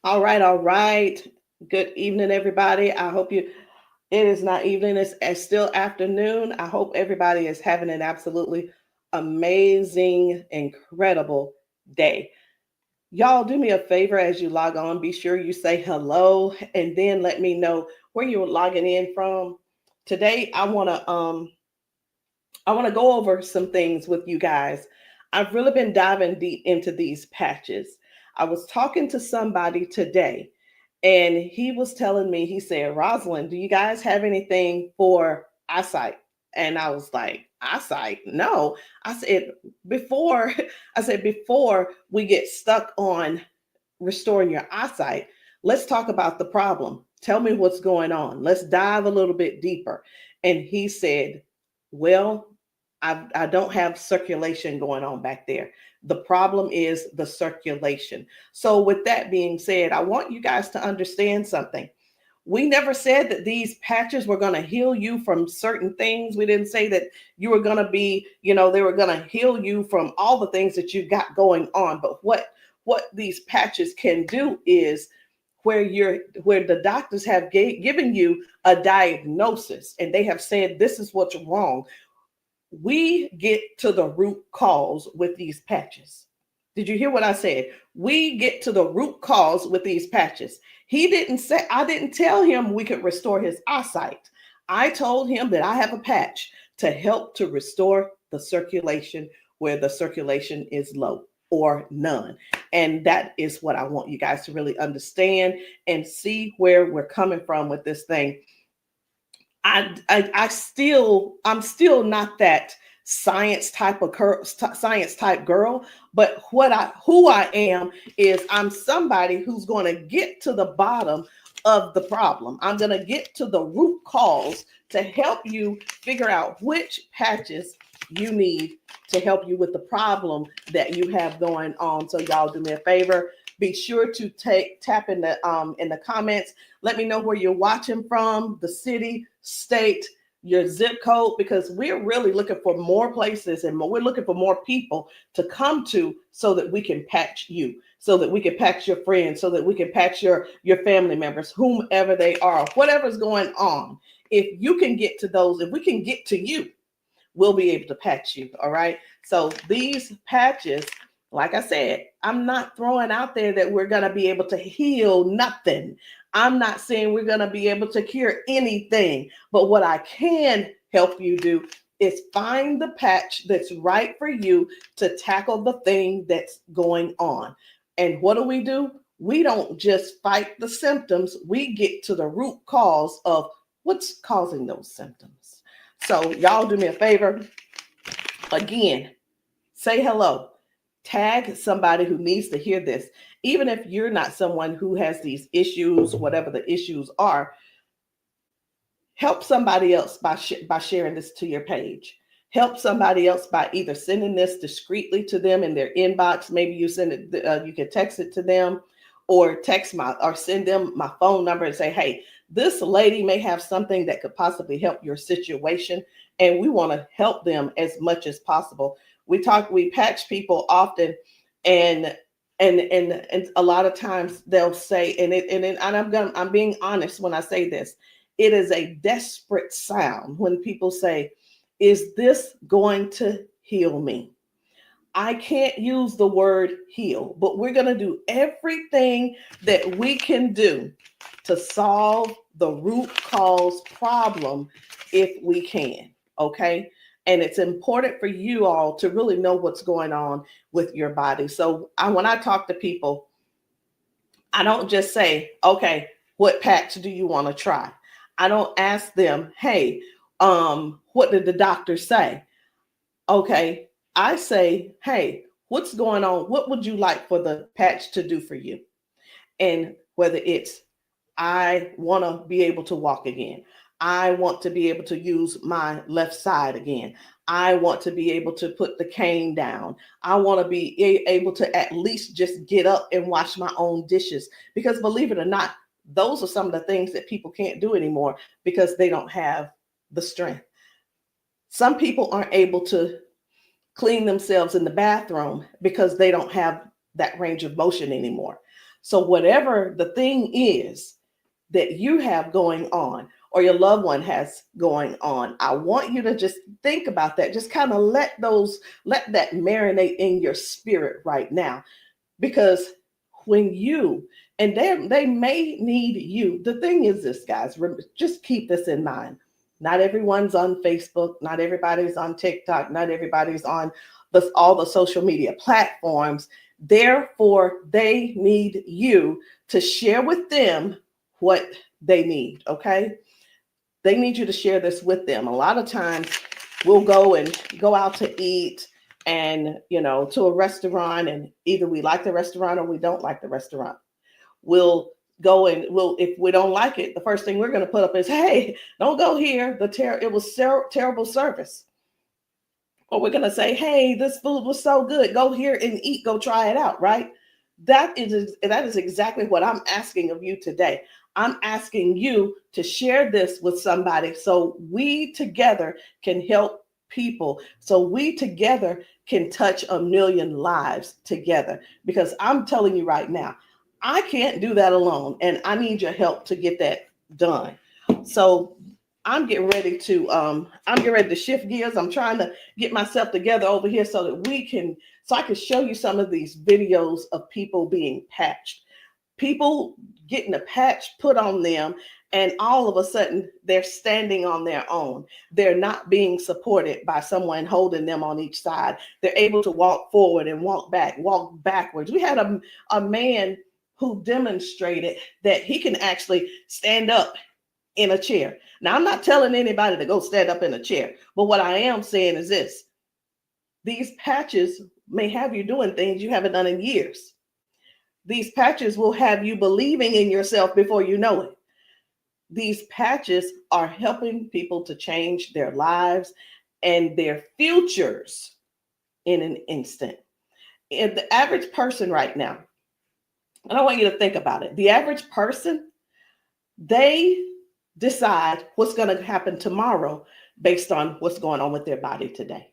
All right, all right. Good evening, everybody. I hope it is not evening, it's still afternoon. I hope everybody is having an absolutely amazing, incredible day. Y'all, do me a favor as you log on. Be sure you say hello and then let me know where you're logging in from. Today, I want to go over some things with you guys. I've really been diving deep into these patches. I was talking to somebody today, and he was telling me, he said, Rosalind, do you guys have anything for eyesight? And I was like, eyesight? No. I said, before, before we get stuck on restoring your eyesight, let's talk about the problem. Tell me what's going on. Let's dive a little bit deeper. And he said, well, I don't have circulation going on back there. The problem is the circulation. So, with that being said, I want you guys to understand something. We never said that these patches were going to heal you from certain things. We didn't say that you were going to be, they were going to heal you from all the things that you got going on. But what these patches can do is where the doctors have given you a diagnosis and they have said this is what's wrong, we get to the root cause with these patches. Did you hear what I said? We get to the root cause with these patches. He didn't say, I didn't tell him we could restore his eyesight. I told him that I have a patch to help to restore the circulation where the circulation is low or none. And that is what I want you guys to really understand and see where we're coming from with this thing. I'm still not that science type girl, but who I am is I'm somebody who's going to get to the bottom of the problem. I'm going to get to the root cause to help you figure out which patches you need to help you with the problem that you have going on. So y'all do me a favor, be sure to tap in the comments. Let me know where you're watching from, the city, state, your zip code, because we're really looking for more places and we're looking for more people to come to so that we can patch you, so that we can patch your friends, so that we can patch your family members, whomever they are, whatever's going on. If you can get to those, if we can get to you, we'll be able to patch you. All right. So these patches, like I said, I'm not throwing out there that we're going to be able to heal nothing. I'm not saying we're going to be able to cure anything. But what I can help you do is find the patch that's right for you to tackle the thing that's going on. And what do? We don't just fight the symptoms, we get to the root cause of what's causing those symptoms. So, y'all do me a favor. Again, say hello. Tag somebody who needs to hear this. Even if you're not someone who has these issues, whatever the issues are, help somebody else by sharing this to your page. Help somebody else by either sending this discreetly to them in their inbox. Maybe you send it, you can text it to them, or send them my phone number and say, hey, this lady may have something that could possibly help your situation, and we want to help them as much as possible. We patch people often, and and a lot of times they'll say, I'm being honest when I say this, it is a desperate sound when people say, is this going to heal me? I can't use the word heal, but we're going to do everything that we can do to solve the root cause problem if we can. Okay. And it's important for you all to really know what's going on with your body. So when I talk to people, I don't just say, okay, what patch do you want to try? I don't ask them, hey, what did the doctor say? Okay, I say, hey, what's going on? What would you like for the patch to do for you? And whether it's, I want to be able to walk again. I want to be able to use my left side again. I want to be able to put the cane down. I want to be able to at least just get up and wash my own dishes. Because believe it or not, those are some of the things that people can't do anymore because they don't have the strength. Some people aren't able to clean themselves in the bathroom because they don't have that range of motion anymore. So whatever the thing is that you have going on or your loved one has going on, I want you to just think about that. Just kind of let that marinate in your spirit right now. Because when you, and they may need you. The thing is this, guys, just keep this in mind. Not everyone's on Facebook, not everybody's on TikTok, not everybody's on all the social media platforms. Therefore, they need you to share with them what they need, okay? They need you to share this with them. A lot of times we'll go out to eat and, to a restaurant, and either we like the restaurant or we don't like the restaurant. We'll go and if we don't like it, the first thing we're going to put up is, hey, don't go here. It was terrible service. Or we're going to say, hey, this food was so good. Go here and eat. Go try it out, right? That is exactly what I'm asking of you today. I'm asking you to share this with somebody so we together can help people, so we together can touch 1 million lives together. Because I'm telling you right now, I can't do that alone, and I need your help to get that done. So I'm getting ready to shift gears. I'm trying to get myself together over here so that I can show you some of these videos of people being patched, people getting a patch put on them, and all of a sudden they're standing on their own. They're not being supported by someone holding them on each side. They're able to walk forward and walk backwards. We had a man who demonstrated that he can actually stand up in a chair. Now, I'm not telling anybody to go stand up in a chair, but what I am saying is this: these patches may have you doing things you haven't done in years. These patches will have you believing in yourself before you know it. These patches are helping people to change their lives and their futures in an instant. And the average person right now, and I want you to think about it. The average person, they decide what's going to happen tomorrow based on what's going on with their body today.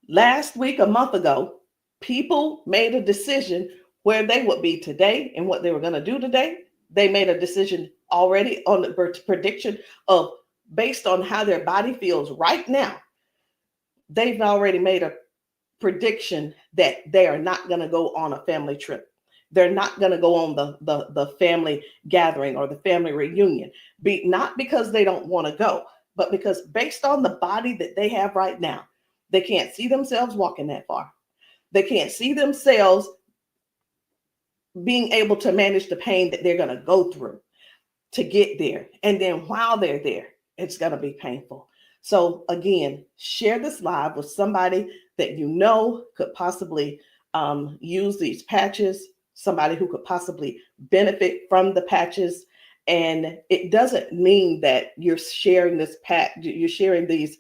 Last week, a month ago, people made a decision where they would be today and what they were going to do today. They made a decision already on the prediction of based on how their body feels right now. They've already made a prediction that they are not going to go on a family trip. They're not going to go on the family gathering or the family reunion. Not because they don't want to go, but because based on the body that they have right now, they can't see themselves walking that far. They can't see themselves being able to manage the pain that they're going to go through to get there. And then while they're there, it's going to be painful. So again, share this live with somebody that you know could possibly use these patches, somebody who could possibly benefit from the patches. And it doesn't mean that you're sharing this you're sharing this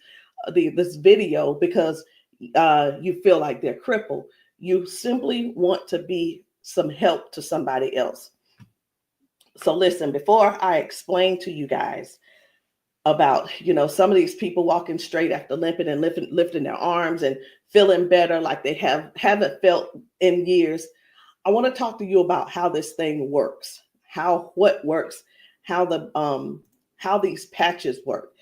video because you feel like they're crippled. You simply want to be some help to somebody else. So listen, before I explain to you guys about, some of these people walking straight after limping and lifting their arms and feeling better like they haven't felt in years, I want to talk to you about how this thing works, what works, how these patches work.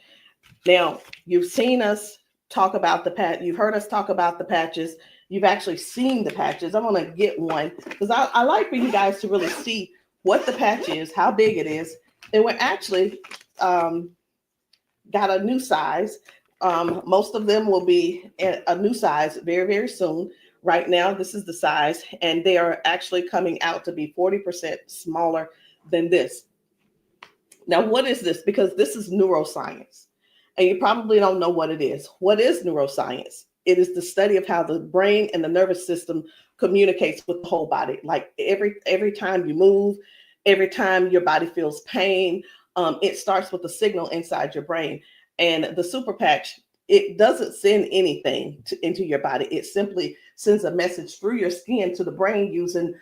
Now, you've seen us talk about you've heard us talk about the patches. You've actually seen the patches. I'm going to get one because I like for you guys to really see what the patch is, how big it is. And we're actually got a new size. Most of them will be a new size very, very soon. Right now, this is the size, and they are actually coming out to be 40% smaller than this. Now, what is this? Because this is neuroscience, and you probably don't know what it is. What is neuroscience? It is the study of how the brain and the nervous system communicates with the whole body. Like every time you move, every time your body feels pain, it starts with a signal inside your brain. And the super patch, it doesn't send anything into your body. It simply sends a message through your skin to the brain using,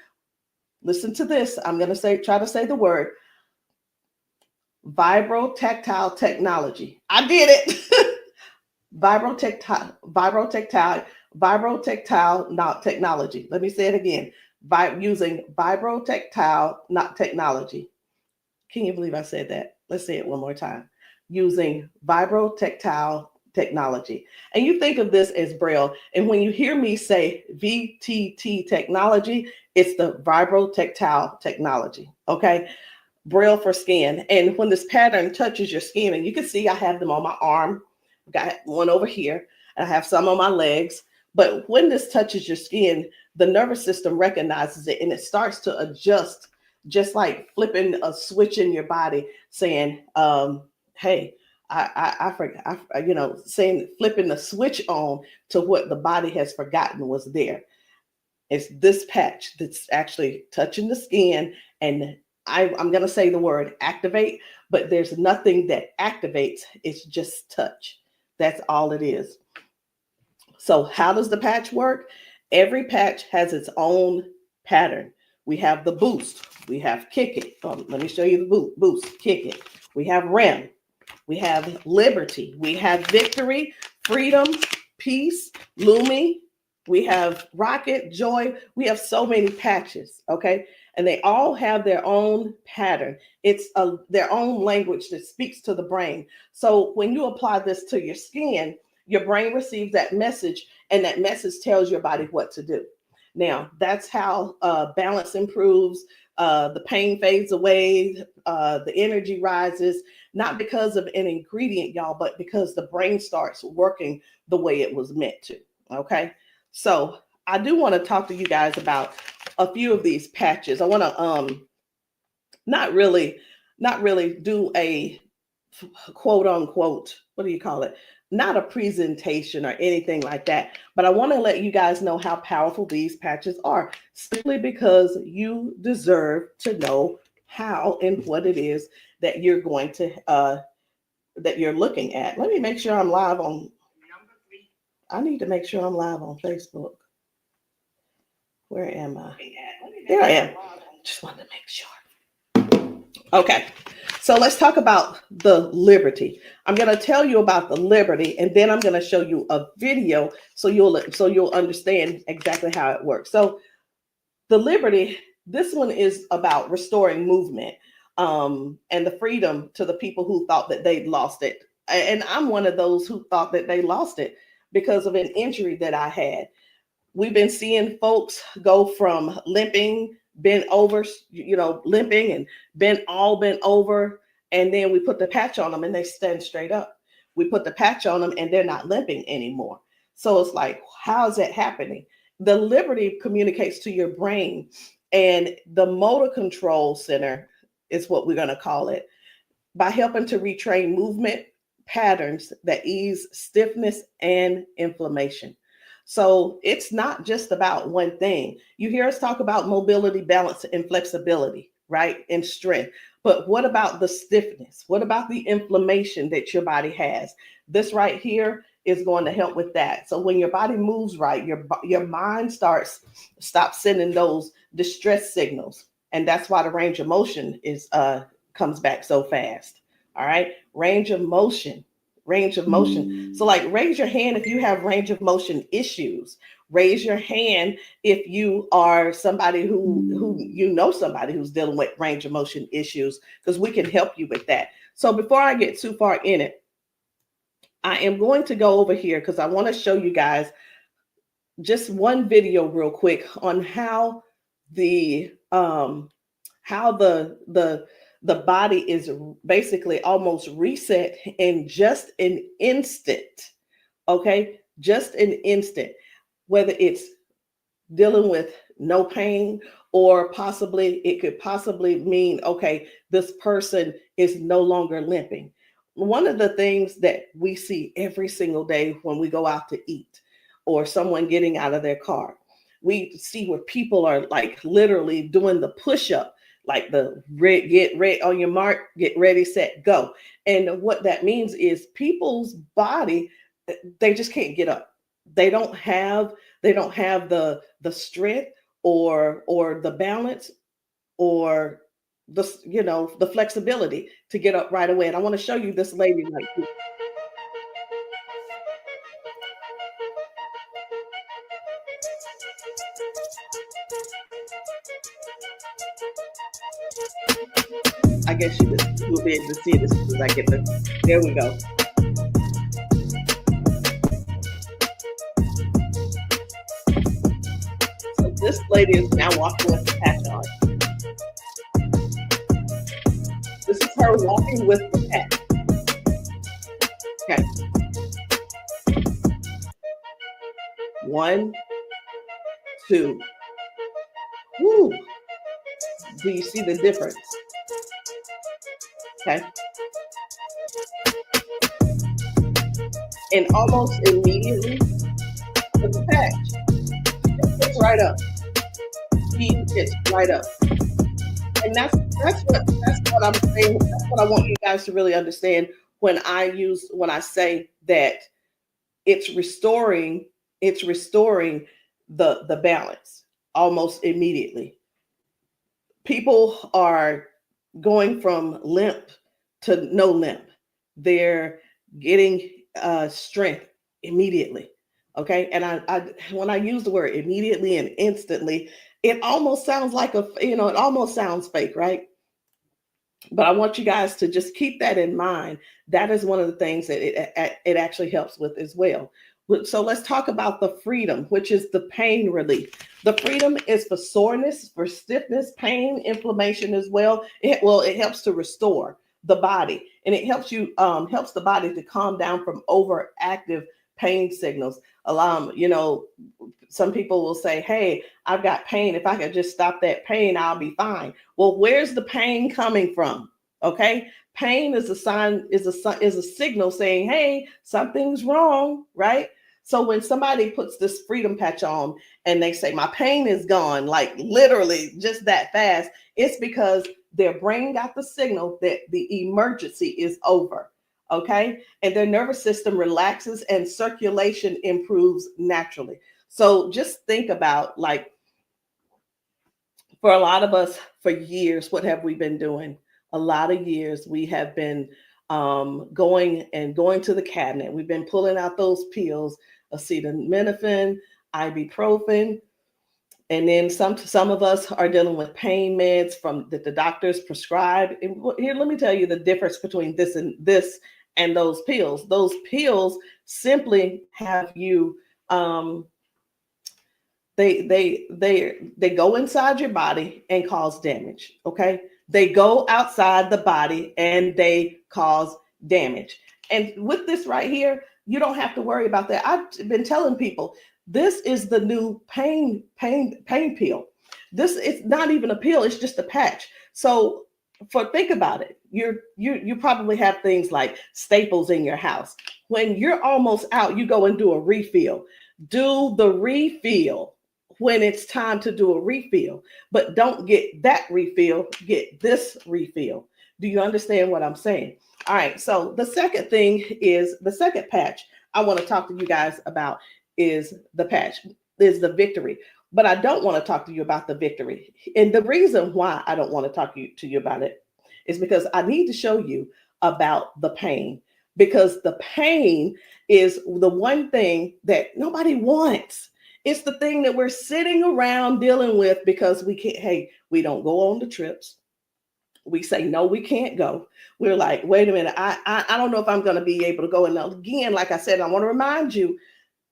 listen to this, I'm going to try to say the word, vibrotactile technology. I did it. Vibrotactile technology. Let me say it again. using vibrotactile not technology. Can you believe I said that? Let's say it one more time. Using vibrotactile technology. And you think of this as Braille. And when you hear me say VTT technology, it's the vibrotactile technology. Okay. Braille for skin. And when this pattern touches your skin, and you can see I have them on my arm, got one over here, and I have some on my legs. But when this touches your skin, the nervous system recognizes it and it starts to adjust, just like flipping a switch in your body, saying, hey, I forgot, saying, flipping the switch on to what the body has forgotten was there. It's this patch that's actually touching the skin, and I'm going to say the word activate, but there's nothing that activates. It's just touch. That's all it is. So how does the patch work? Every patch has its own pattern. We have the boost. We have kick it. Let me show you the boost, kick it. We have REM. We have liberty. We have victory, freedom, peace, Lumi. We have rocket, joy. We have so many patches, okay? And they all have their own pattern. It's their own language that speaks to the brain. So when you apply this to your skin, your brain receives that message, and that message tells your body what to do. Now, that's how balance improves, the pain fades away, the energy rises, not because of an ingredient, y'all, but because the brain starts working the way it was meant to, okay? So I do want to talk to you guys about a few of these patches. I want to not really do a quote unquote, what do you call it? Not a presentation or anything like that, but I want to let you guys know how powerful these patches are, simply because you deserve to know how and what it is that you're going to that you're looking at. Let me make sure I'm live on. I need to make sure I'm live on Facebook. Where am I? There I am. Just wanted to make sure. Okay. So let's talk about the liberty. I'm going to tell you about the liberty, and then I'm going to show you a video so you'll understand exactly how it works. So the liberty, this one is about restoring movement and the freedom to the people who thought that they'd lost it. And I'm one of those who thought that they lost it because of an injury that I had. We've been seeing folks go from limping, bent over, limping and bent over. And then we put the patch on them and they stand straight up. We put the patch on them and they're not limping anymore. So it's like, how is that happening? The liberty communicates to your brain, and the motor control center is what we're going to call it, by helping to retrain movement patterns that ease stiffness and inflammation. So it's not just about one thing. You hear us talk about mobility, balance, and flexibility, right? And strength. But what about the stiffness? What about the inflammation that your body has? This right here is going to help with that. So when your body moves right, your mind stops sending those distress signals. And that's why the range of motion comes back so fast. All right. Range of motion. So like, raise your hand if you have range of motion issues. Raise your hand if you are somebody who somebody who's dealing with range of motion issues, because we can help you with that. So before I get too far in it, I am going to go over here because I want to show you guys just one video real quick on how the body is basically almost reset in just an instant. Okay, just an instant. Whether it's dealing with no pain, or it could possibly mean, okay, this person is no longer limping. One of the things that we see every single day when we go out to eat, or someone getting out of their car, we see where people are like literally doing the push-up, like the get ready on your mark, get ready, set, go. And what that means is people's body, they just can't get up. They don't have the strength or the balance or the flexibility to get up right away. And I want to show you this lady right here. I guess you will be able to see it as soon as I get the. There we go. So this lady is now walking with the patch on. This is her walking with the patch. Okay. 1, 2. Woo. Do you see the difference? Okay. And almost immediately, with the patch, it gets right up. He gets right up. And that's what I'm saying. That's what I want you guys to really understand when I say that it's restoring the balance almost immediately. People are going from limp to no limp. They're getting strength immediately. Okay. And I when I use the word immediately and instantly, it almost sounds like it almost sounds fake, right? But I want you guys to just keep that in mind. That is one of the things that it actually helps with as well. So let's talk about the freedom, which is the pain relief. The freedom is for soreness, for stiffness, pain, inflammation as well. It helps to restore the body, and it helps the body to calm down from overactive pain signals. Some people will say, "Hey, I've got pain. If I could just stop that pain, I'll be fine." Well, where's the pain coming from? Okay, pain is a sign, is a signal saying, "Hey, something's wrong," right? So when somebody puts this freedom patch on and they say, "My pain is gone," like literally just that fast, it's because their brain got the signal that the emergency is over. Okay, and their nervous system relaxes and circulation improves naturally. So just think about, like, for a lot of us, for years, what have we been doing? A lot of years we have been going to the cabinet. We've been pulling out those pills, acetaminophen, ibuprofen, and then some of us are dealing with pain meds that the doctors prescribe. And here, let me tell you the difference between this and those pills. Those pills simply have you they go inside your body and cause damage. Okay, they go outside the body and they cause damage. And with this right here, you don't have to worry about that. I've been telling people, this is the new pain pill. This is not even a pill, it's just a patch. So think about it. You probably have things like staples in your house. When you're almost out, you go and do a refill. Do the refill when it's time to do a refill, but don't get that refill, get this refill. Do you understand what I'm saying? All right, so the second patch I want to talk to you guys about is the victory. But I don't want to talk to you about the victory. And the reason why I don't want to talk to you about it is because I need to show you about the pain, because the pain is the one thing that nobody wants. It's the thing that we're sitting around dealing with because we don't go on the trips. We say, no, we can't go. We're like, wait a minute, I don't know if I'm going to be able to go. And again, like I said, I want to remind you,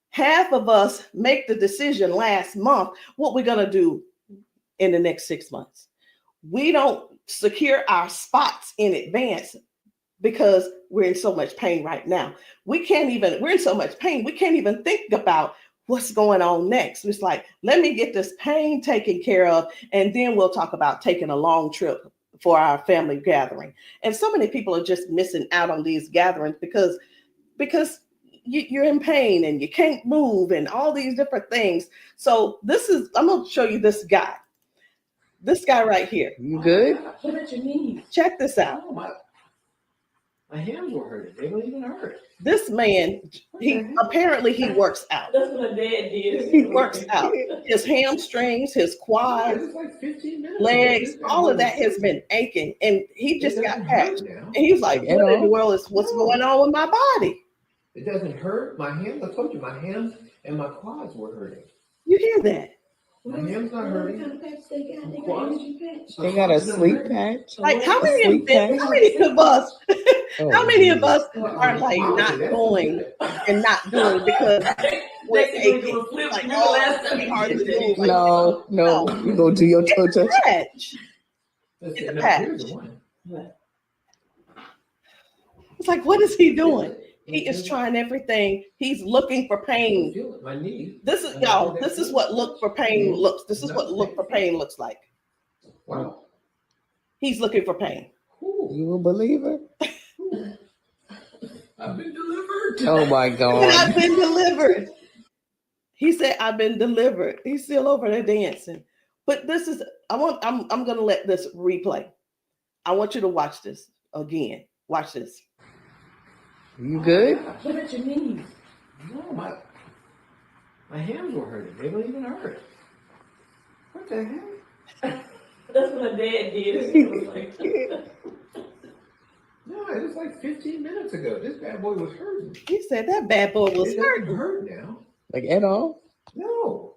half of us make the decision last month what we're going to do in the next 6 months. We don't secure our spots in advance because we're in so much pain right now. We're in so much pain, we can't even think about what's going on next. It's like, let me get this pain taken care of, and then we'll talk about taking a long trip for our family gathering. And so many people are just missing out on these gatherings because you're in pain and you can't move and all these different things. So I'm going to show you this guy right here. You good? What about your knees? Check this out. Oh, my hands were hurting. They don't even hurt. This man, he works out. That's what my dad did. He works out. His hamstrings, his quads, like 15 minutes legs, all of that has been aching. And he just got patched. And he was like, what in the world is what's going on with my body? It doesn't hurt. My hands, I told you, my hands and my quads were hurting. You hear that? My hand's not hurting. What kind of patch they got? They got Quads? energy patch. They got a sleep patch. Like how A many sleep patch. how many of us Oh, how many of us Well, are like not that's going good. and not doing because we're Next thing aching? you flip, Like, remember oh, last it's time really you hard to did move. that? Like, No, no. you go do your toe touch. Patch. Let's It's see, a now, patch. here's the one. It's like, what is he doing? Feel it. He is trying everything. He's looking for pain. Feel it. My knee. This is y'all. This is what look for pain looks. This is what look for pain looks like. Wow. He's looking for pain. Ooh, You a believer? I've been delivered. Oh my And God. I've been delivered. He said, "I've been delivered." He's still over there dancing. But this is. I'm gonna let this replay. I want you to watch this again. Watch this. You good? What about your knees? No, my hands were hurting. They don't even hurt. What the heck? That's what my dad did. He was like, No, it was like 15 minutes ago. This bad boy was hurting. He said that bad boy was It doesn't hurting. hurt now. Like at all? No.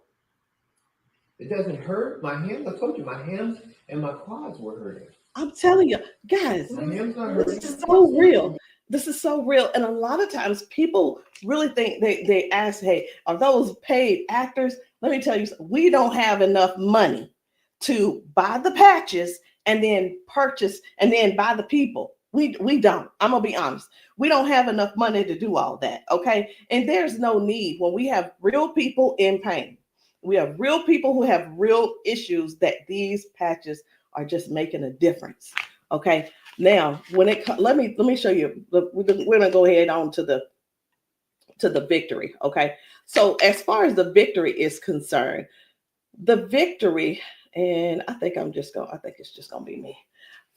It doesn't hurt. My hands, I told you, my hands and my quads were hurting. I'm telling you, guys, My hands not hurting. this is so real. This is so real. And a lot of times people really think they ask, hey, are those paid actors? Let me tell you, we don't have enough money to buy the patches and then purchase and then buy the people. We don't. I'm gonna be honest. We don't have enough money to do all that. Okay. And there's no need when we have real people in pain. We have real people who have real issues that these patches are just making a difference. Okay. Now, when it let me show you. We're gonna go ahead on to the victory. Okay. So as far as the victory is concerned, the victory, and I think it's just gonna be me.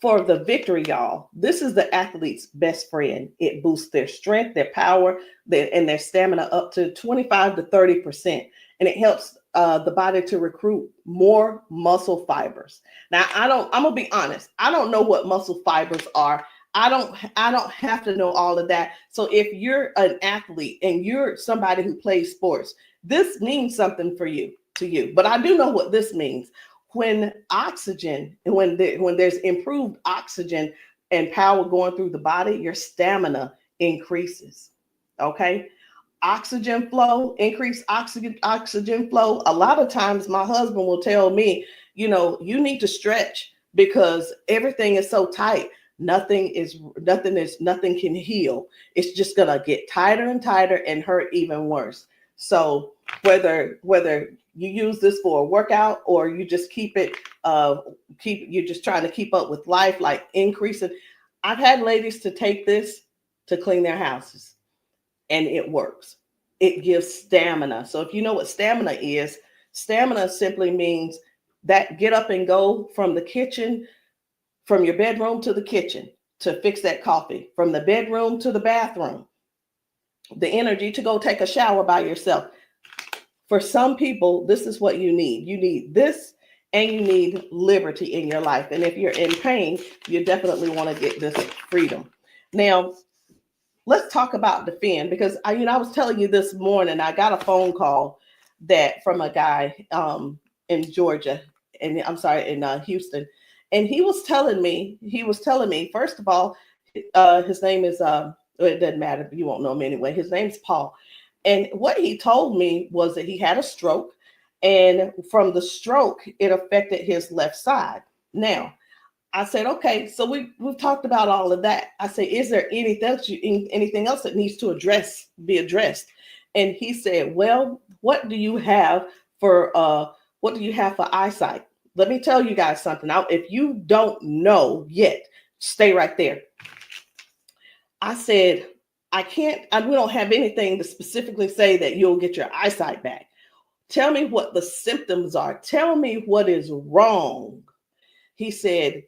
For the victory, y'all, this is the athlete's best friend. It boosts their strength, their power, and their stamina up to 25 to 30%. And it helps the body to recruit more muscle fibers. Now, I'm gonna be honest. I don't know what muscle fibers are. I don't have to know all of that. So if you're an athlete and you're somebody who plays sports, this means something to you. But I do know what this means. When oxygen, when there's improved oxygen and power going through the body, your stamina increases. Okay. Oxygen flow, increased oxygen flow. A lot of times my husband will tell me, you need to stretch because everything is so tight. Nothing can heal. It's just gonna get tighter and tighter and hurt even worse. So whether you use this for a workout or you just you're just trying to keep up with life, like increasing. I've had ladies to take this to clean their houses and it works. It gives stamina. So if you know what stamina simply means that get up and go from the kitchen, from your bedroom to the kitchen to fix that coffee, from the bedroom to the bathroom, the energy to go take a shower by yourself. For some people, this is what you need. You need this and you need liberty in your life. And if you're in pain, you definitely want to get this freedom. Now, let's talk about defend, because I was telling you this morning, I got a phone call from a guy in Georgia, and I'm sorry, in Houston. And he was telling me, first of all, his name is, it doesn't matter, you won't know him anyway. His name's Paul. And what he told me was that he had a stroke, and from the stroke, it affected his left side. Now, I said, okay, so we've talked about all of that. I said, is there anything else that needs to be addressed? And he said, well, what do you have for eyesight? Let me tell you guys something. Now, if you don't know yet, stay right there. I said, we don't have anything to specifically say that you'll get your eyesight back. Tell me what the symptoms are. Tell me what is wrong. He said,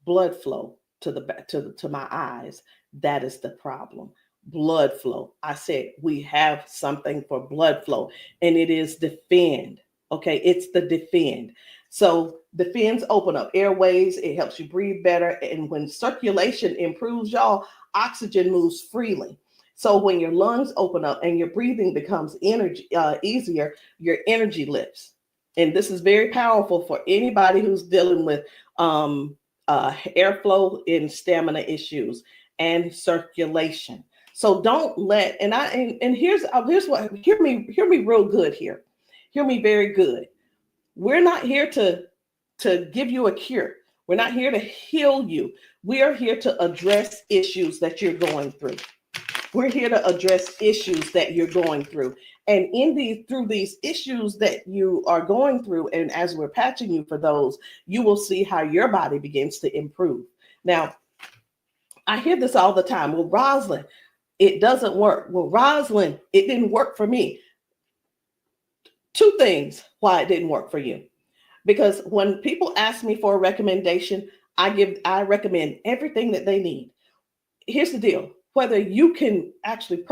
blood flow to my eyes. That is the problem. Blood flow. I said, we have something for blood flow, and it is defend. Okay, it's the defend. So defends open up airways. It helps you breathe better. And when circulation improves, y'all, oxygen moves freely. So when your lungs open up and your breathing becomes easier, your energy lifts. and this is very powerful for anybody who's dealing with airflow and stamina issues and circulation. So don't let, and here's what, hear me real good here. Hear me very good. We're not here to give you a cure. We're not here to heal you. We are here to address issues that you're going through. We're here to address issues that you're going through. And through these issues that you are going through, and as we're patching you for those, you will see how your body begins to improve. Now, I hear this all the time. Well, Rosalind, it doesn't work. Well, Rosalind, it didn't work for me. Two things why it didn't work for you. Because when people ask me for a recommendation, I recommend everything that they need. Here's the deal. Whether you can actually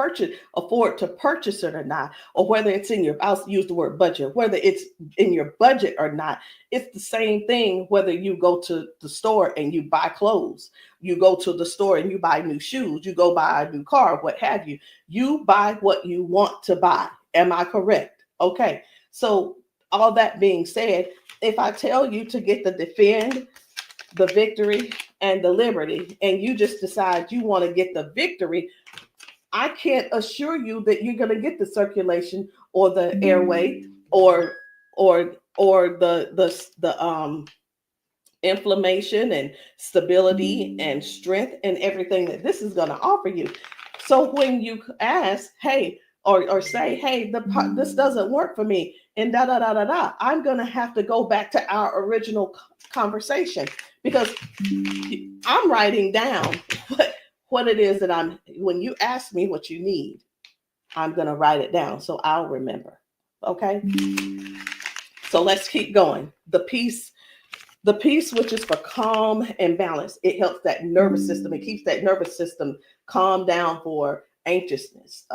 afford to purchase it or not, or whether it's I'll use the word budget, whether it's in your budget or not, it's the same thing whether you go to the store and you buy clothes, you go to the store and you buy new shoes, you go buy a new car, what have you. You buy what you want to buy. Am I correct? Okay. So all that being said, if I tell you to get the Defend, the Victory, and the Liberty, and you just decide you want to get the Victory, I can't assure you that you're going to get the circulation or the airway or the inflammation and stability and strength and everything that this is going to offer you. So when you ask, hey, or say, hey, this doesn't work for me, and I'm going to have to go back to our original conversation, because I'm writing down what it is that when you ask me what you need, I'm going to write it down so I'll remember. Okay. So let's keep going. The peace, which is for calm and balance. It helps that nervous system. It keeps that nervous system calm down for anxiousness,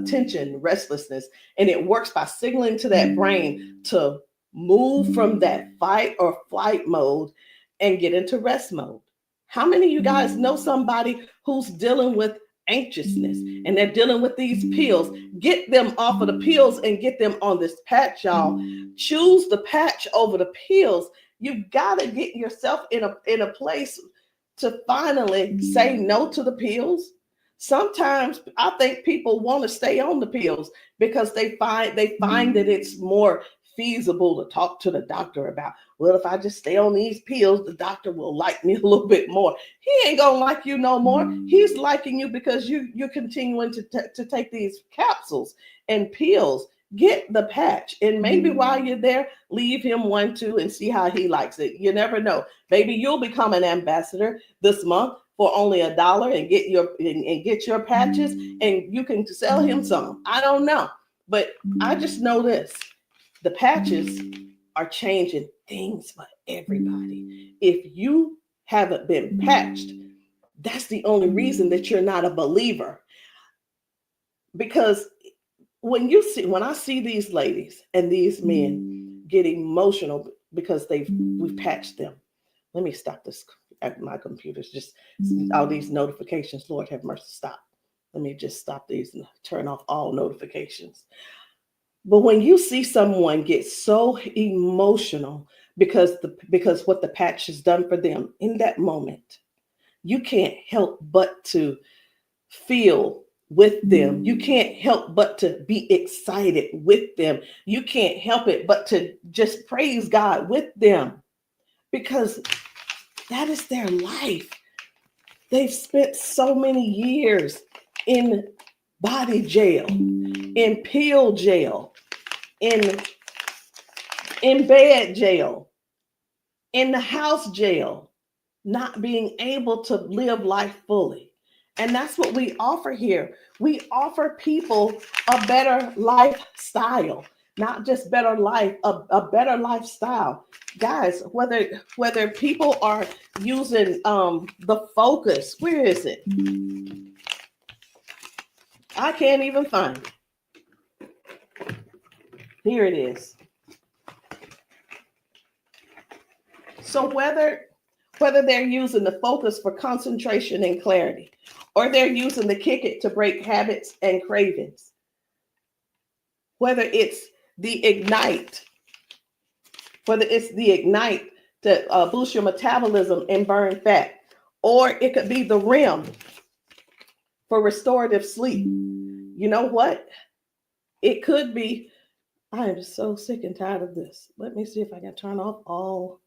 tension, restlessness. And it works by signaling to that brain to move from that fight or flight mode and get into rest mode. How many of you guys know somebody who's dealing with anxiousness and they're dealing with these pills? Get them off of the pills and get them on this patch, y'all. Choose the patch over the pills. You got to get yourself in a place to finally say no to the pills. Sometimes I think people want to stay on the pills because they find that it's more feasible to talk to the doctor about, well, if I just stay on these pills, the doctor will like me a little bit more. He ain't gonna like you no more. He's liking you because you're continuing to take these capsules and pills. Get the patch, and maybe while you're there, leave him one too and see how he likes it. You never know. Maybe you'll become an ambassador this month for only $1 and get your patches, and you can sell him some. I don't know, but I just know this. The patches are changing things for everybody. If you haven't been patched, that's the only reason that you're not a believer. Because when I see these ladies and these men get emotional because we've patched them. Let me stop this. My computer's just all these notifications. Lord have mercy, stop. Let me just stop these and turn off all notifications. But when you see someone get so emotional because what the patch has done for them in that moment, you can't help but to feel with them. You can't help but to be excited with them. You can't help it but to just praise God with them, because that is their life. They've spent so many years in body jail, in pill jail, in bed jail, in the house jail, not being able to live life fully. And that's what we offer here. We offer people a better lifestyle, not just better life, a better lifestyle. Guys, whether people are using the Focus, where is it? I can't even find it. Here it is. So whether they're using the Focus for concentration and clarity, or they're using the Kick It to break habits and cravings, whether it's the Ignite. It's the Ignite to boost your metabolism and burn fat. Or it could be the REM for restorative sleep. You know what? It could be, I am so sick and tired of this. Let me see if I can turn off all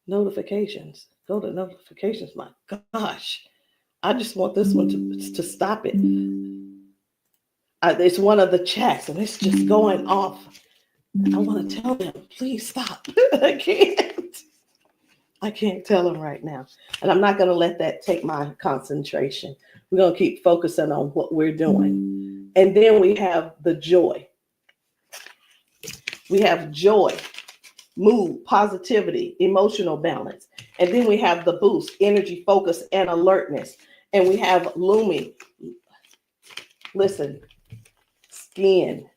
notifications. Go to notifications. My gosh. I just want this one to stop it. It's one of the chats and it's just going off. I want to tell them, please stop. I can't tell them right now. And I'm not going to let that take my concentration. We're going to keep focusing on what we're doing. And then we have the joy. We have joy, mood, positivity, emotional balance. And then we have the boost, energy, focus, and alertness. And we have Lumi. Listen, skin,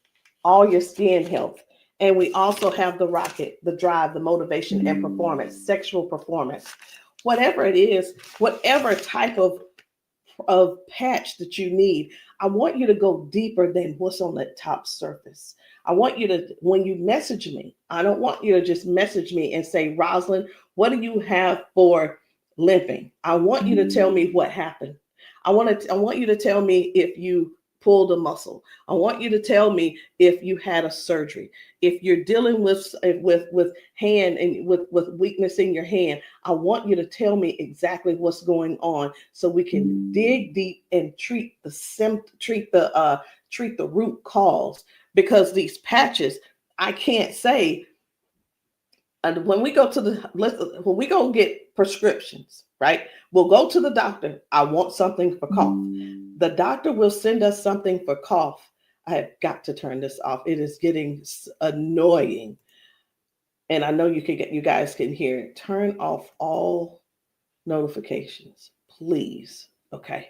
all your skin health. And we also have the rocket, the drive, the motivation and performance, sexual performance. Whatever it is, whatever type of patch that you need, I want you to go deeper than what's on the top surface. I want you to, when you message me, I don't want you to just message me and say, Rosalind, what do you have for limping? I want you to tell me what happened. I want you to tell me if you pulled a muscle. I want you to tell me if you had a surgery. If you're dealing with hand and with weakness in your hand, I want you to tell me exactly what's going on so we can dig deep and treat the root cause. Because these patches, I can't say. And when we go get prescriptions, right? We'll go to the doctor. I want something for cough. The doctor will send us something for cough. I have got to turn this off. It is getting annoying. And I know you guys can hear it. Turn off all notifications, please. Okay.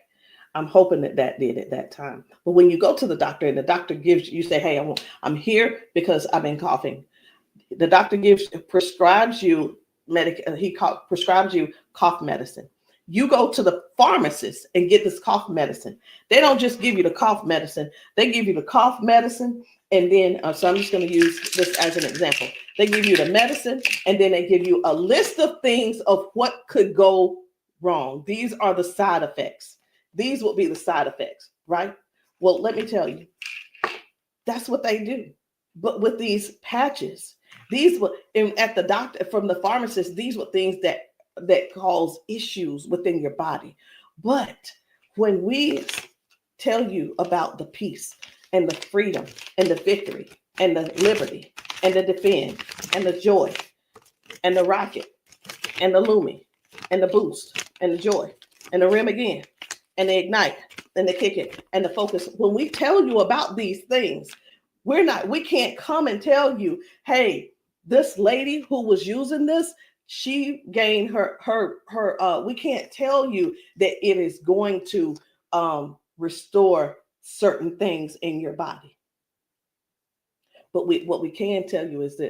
I'm hoping that did at that time. But when you go to the doctor and the doctor gives you say, hey, I'm here because I've been coughing. The doctor prescribes you prescribes you cough medicine. You go to the pharmacist and get this cough medicine. They don't just give you the cough medicine. They give you the cough medicine. And then, so I'm just going to use this as an example. They give you the medicine and then they give you a list of things of what could go wrong. These are the side effects. These will be the side effects, right? Well, let me tell you, that's what they do. But with these patches, at the doctor, from the pharmacist, these were things that cause issues within your body. But when we tell you about the peace and the freedom and the victory and the liberty and the defend and the joy and the rocket and the Lumi and the boost and the joy and the REM again and the ignite and the kick it and the focus, when we tell you about these things, we can't come and tell you, hey, this lady who was using this, she gained we can't tell you that it is going to restore certain things in your body. But what we can tell you is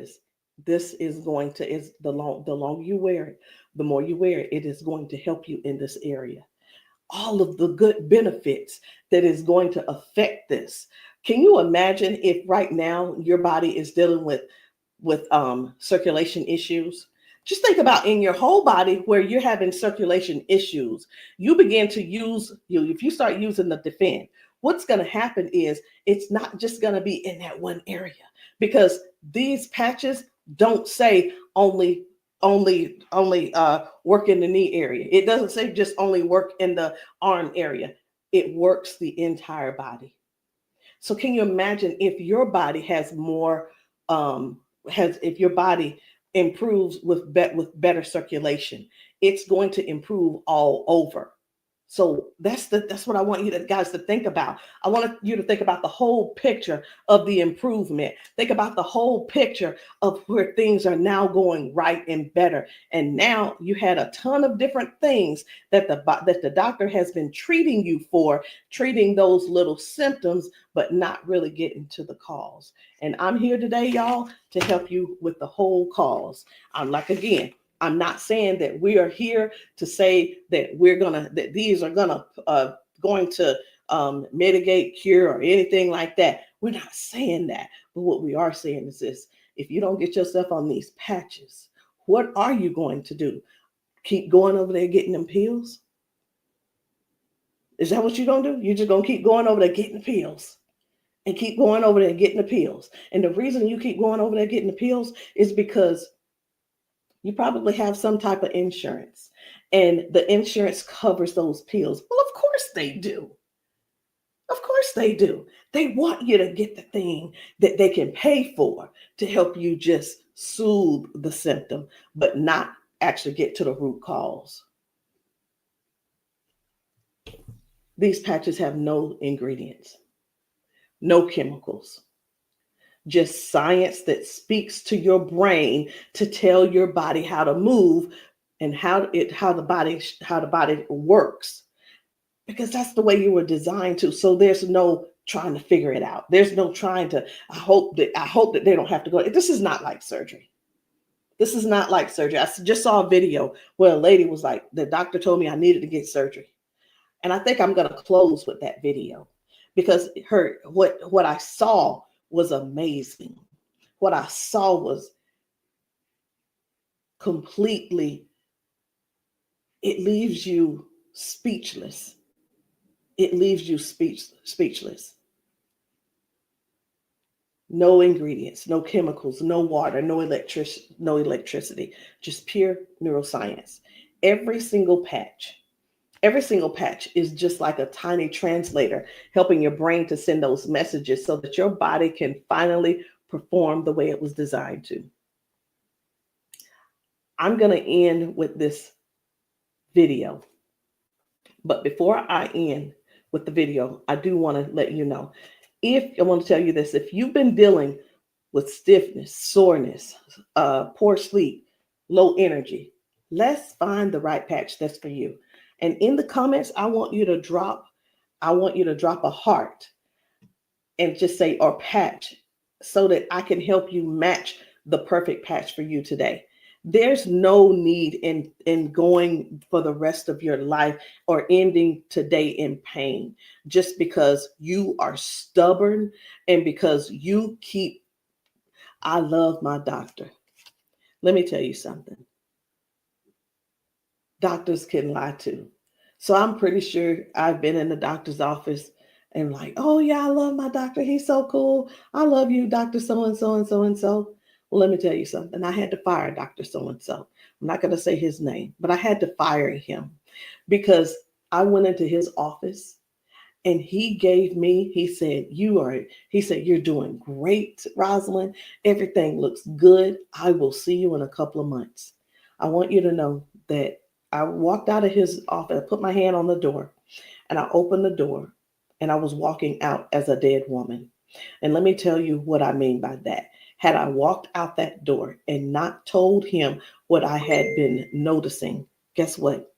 this is going to, the longer you wear it, the more you wear it, it is going to help you in this area. All of the good benefits that is going to affect this. Can you imagine if right now your body is dealing with circulation issues? Just think about in your whole body where you're having circulation issues. You begin to if you start using the defend, what's going to happen is it's not just going to be in that one area, because these patches don't say only work in the knee area. It doesn't say just only work in the arm area. It works the entire body. So can you imagine if your body has more, if your body improves with better circulation, it's going to improve all over. So that's what I want you guys to think about. I want you to think about the whole picture of the improvement. Think about the whole picture of where things are now going right and better. And now you had a ton of different things that the doctor has been treating you for, treating those little symptoms, but not really getting to the cause. And I'm here today, y'all, to help you with the whole cause. I'm not saying that we are here to say that these are going to mitigate, cure, or anything like that. We're not saying that. But what we are saying is this: if you don't get yourself on these patches, what are you going to do? Keep going over there getting them pills? Is that what you're going to do? You're just going to keep going over there getting the pills and keep going over there getting the pills. And the reason you keep going over there getting the pills is because you probably have some type of insurance, and the insurance covers those pills. Well, of course they do. Of course they do. They want you to get the thing that they can pay for to help you just soothe the symptom, but not actually get to the root cause. These patches have no ingredients, no chemicals, just science that speaks to your brain to tell your body how to move and how the body works, because that's the way you were designed to. So there's no trying to figure it out. There's no trying to, I hope that they don't have to go. This is not like surgery. This is not like surgery. I just saw a video where a lady was like, the doctor told me I needed to get surgery. And I think I'm going to close with that video, because what I saw was amazing. What I saw was completely, it leaves you speechless. It leaves you speechless. No ingredients, no chemicals, no water, no electricity, just pure neuroscience. Every single patch is just like a tiny translator, helping your brain to send those messages so that your body can finally perform the way it was designed to. I'm going to end with this video. But before I end with the video, I do want to let you know, I want to tell you this: if you've been dealing with stiffness, soreness, poor sleep, low energy, let's find the right patch that's for you. And in the comments, I want you to drop a heart and just say, or patch, so that I can help you match the perfect patch for you today. There's no need in going for the rest of your life or ending today in pain just because you are stubborn and because you keep, I love my doctor. Let me tell you something. Doctors can lie too. So I'm pretty sure I've been in the doctor's office and like, oh yeah, I love my doctor. He's so cool. I love you, Dr. So-and-so and so-and-so. Well, let me tell you something. I had to fire Dr. So-and-so. I'm not going to say his name, but I had to fire him because I went into his office and he said, you're doing great, Rosalind. Everything looks good. I will see you in a couple of months. I want you to know that I walked out of his office, I put my hand on the door and I opened the door and I was walking out as a dead woman. And let me tell you what I mean by that. Had I walked out that door and not told him what I had been noticing, guess what?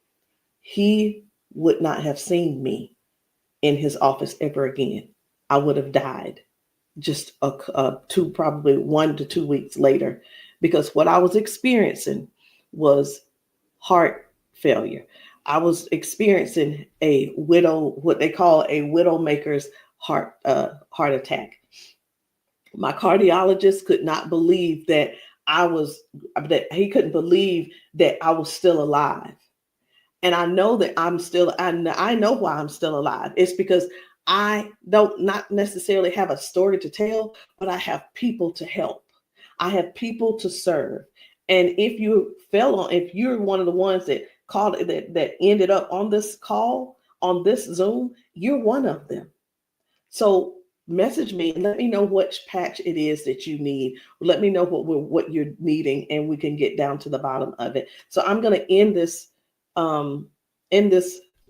He would not have seen me in his office ever again. I would have died just probably 1 to 2 weeks later, because what I was experiencing was heart failure. I was experiencing what they call a widowmaker's heart attack. My cardiologist could not believe that he couldn't believe that I was still alive. And I know that I know why I'm still alive. It's because I don't not necessarily have a story to tell, but I have people to help. I have people to serve. And if you're one of the ones that called that ended up on this call, on this Zoom, you're one of them. So message me and let me know which patch it is that you need. Let me know what you're needing, and we can get down to the bottom of it. So I'm going to end this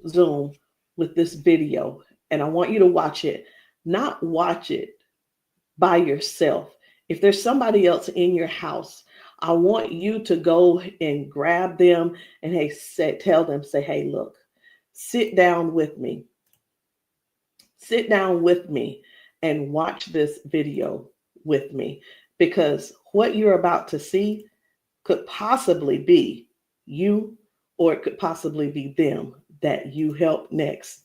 Zoom with this video, and I want you to watch it. Not watch it by yourself. If there's somebody else in your house, I want you to go and grab them and tell them, hey, look, sit down with me. Sit down with me and watch this video with me, because what you're about to see could possibly be you, or it could possibly be them that you help next,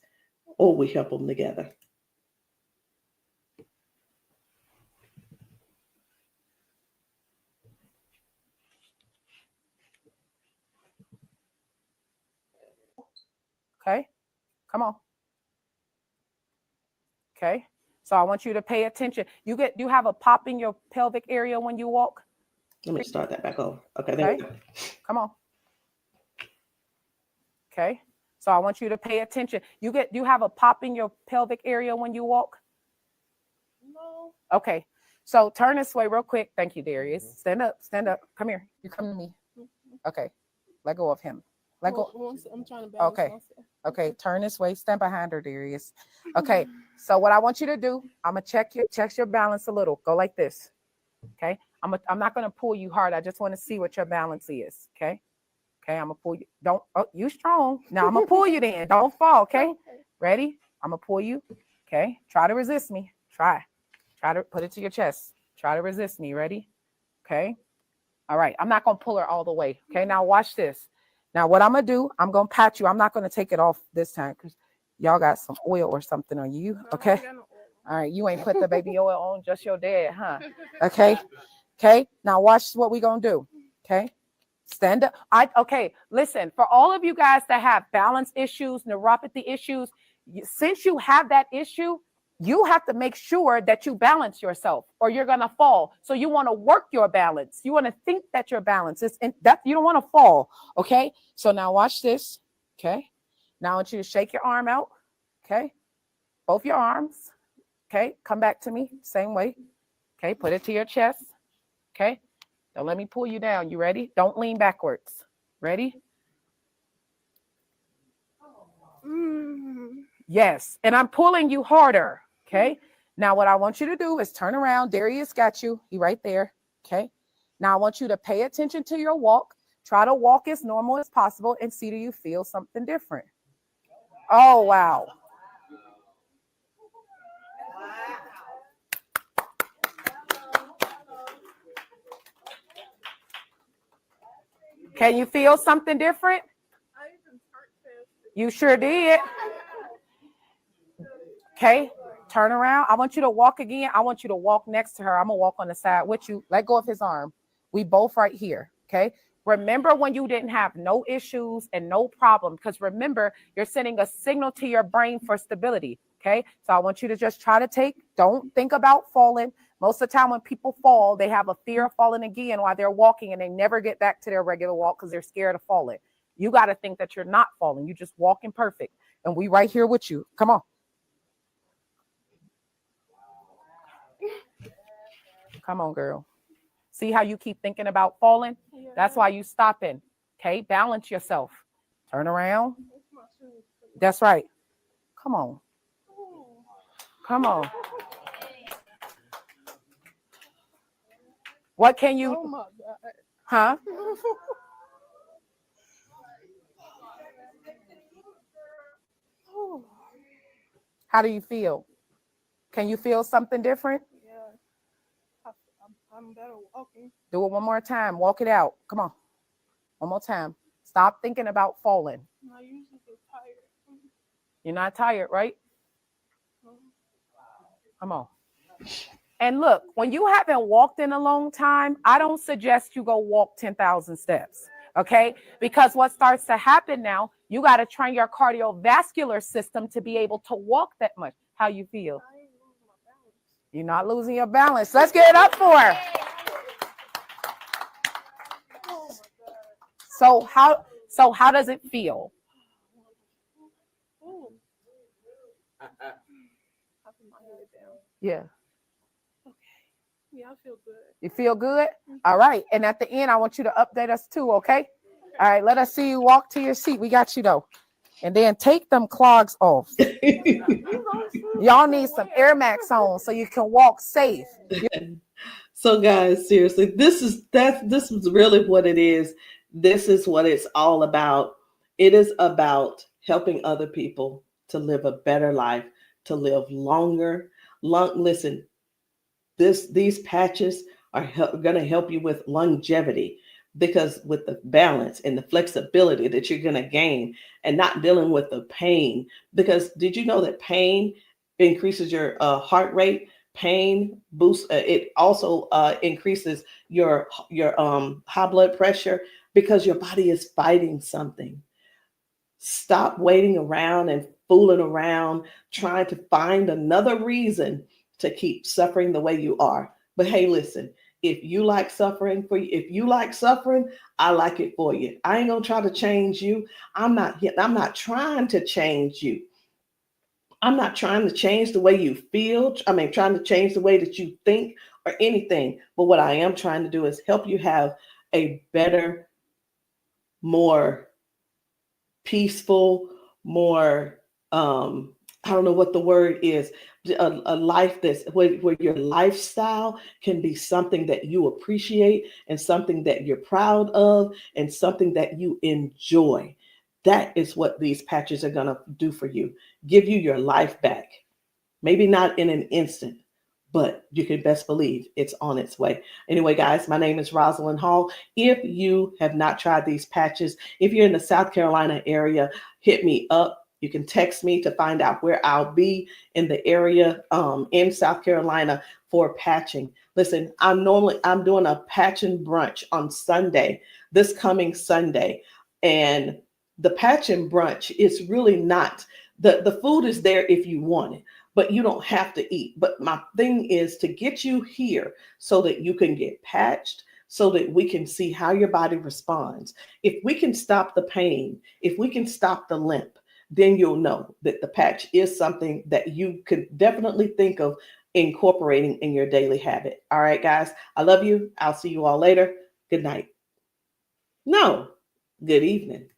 or we help them together. Okay, come on. Okay, so I want you to pay attention. You have a pop in your pelvic area when you walk. Let me start that back over. Okay, there we go. Come on. Okay, so I want you to pay attention. You have a pop in your pelvic area when you walk. No. Okay, so turn this way real quick. Thank you, Darius. Stand up. Come here. You come to me. Okay, let go of him. Let go. I'm trying to balance Okay. myself. Okay, turn this way. Stand behind her, Darius. Okay, so what I want you to do, I'm gonna check your balance a little. Go like this. Okay, I'm not gonna pull you hard. I just want to see what your balance is. Okay, I'm gonna pull you. You strong. Now I'm gonna pull you. Then don't fall. Okay, ready? I'm gonna pull you. Okay, try to resist me. Try to put it to your chest. Try to resist me. Ready? Okay. All right. I'm not gonna pull her all the way. Okay. Now watch this. Now, what I'm going to do, I'm going to pat you. I'm not going to take it off this time because y'all got some oil or something on you. Okay. All right. You ain't put the baby oil on, just your dad, huh? Okay. Okay. Now, watch what we're going to do. Okay. Stand up. Okay. Listen, for all of you guys that have balance issues, neuropathy issues, since you have that issue, you have to make sure that you balance yourself or you're going to fall. So you want to work your balance. You want to think that your balance is that you don't want to fall. Okay. So now watch this. Okay. Now I want you to shake your arm out. Okay. Both your arms. Okay. Come back to me. Same way. Okay. Put it to your chest. Okay. Don't let me pull you down. You ready? Don't lean backwards. Ready? Yes. And I'm pulling you harder. Okay. Now what I want you to do is turn around. Darius got you. He right there. Okay. Now I want you to pay attention to your walk. Try to walk as normal as possible and see, do you feel something different? Oh, wow. Can you feel something different? You sure did. Okay. Turn around. I want you to walk again. I want you to walk next to her. I'm going to walk on the side with you. Let go of his arm. We both right here. Okay. Remember when you didn't have no issues and no problem, because remember, you're sending a signal to your brain for stability. Okay. So I want you to just try to don't think about falling. Most of the time when people fall, they have a fear of falling again while they're walking and they never get back to their regular walk because they're scared of falling. You got to think that you're not falling. You just walking perfect. And we right here with you. Come on. Come on, girl. See how you keep thinking about falling? Yeah. That's why you stopping. Okay, balance yourself. Turn around. That's right. Come on. Come on. What can you? Oh my God. Huh? How do you feel? Can you feel something different? I'm better walking. Do it one more time. Walk it out. Come on. One more time. Stop thinking about falling. I usually get tired. You're not tired, right? Come on. And look, when you haven't walked in a long time, I don't suggest you go walk 10,000 steps. Okay? Because what starts to happen now, you got to train your cardiovascular system to be able to walk that much. How you feel? You're not losing your balance. Let's get it up for her. So how does it feel? Yeah. Okay. Yeah, I feel good. You feel good? All right. And at the end, I want you to update us too, okay? All right, let us see you walk to your seat. We got you though. And then take them clogs off. Y'all need some Air Max on so you can walk safe. So guys, seriously, this is really what it is. This is what it's all about. It is about helping other people to live a better life, to live longer. Listen, these patches are going to help you with longevity, because with the balance and the flexibility that you're going to gain and not dealing with the pain. Because did you know that pain increases your heart rate? Pain boosts, it also increases your high blood pressure, because your body is fighting something. Stop waiting around and fooling around, trying to find another reason to keep suffering the way you are. But hey, listen, if you like suffering if you like suffering, I like it for you. I ain't gonna try to change you. I'm not trying to change you. I'm not trying to change the way you feel. Trying to change the way that you think or anything. But what I am trying to do is help you have a better, more peaceful, more, I don't know what the word is, a life that's where your lifestyle can be something that you appreciate and something that you're proud of and something that you enjoy. That is what these patches are going to do for you. Give you your life back. Maybe not in an instant, but you can best believe it's on its way. Anyway, guys, my name is Rosalind Hall. If you have not tried these patches, if you're in the South Carolina area, hit me up. You can text me to find out where I'll be in the area in South Carolina for patching. Listen, I'm doing a patching brunch on Sunday, this coming Sunday. And the patching brunch is really not, the food is there if you want it, but you don't have to eat. But my thing is to get you here so that you can get patched, so that we can see how your body responds. If we can stop the pain, if we can stop the limp, then you'll know that the patch is something that you could definitely think of incorporating in your daily habit. All right, guys, I love you. I'll see you all later. Good night. No, good evening.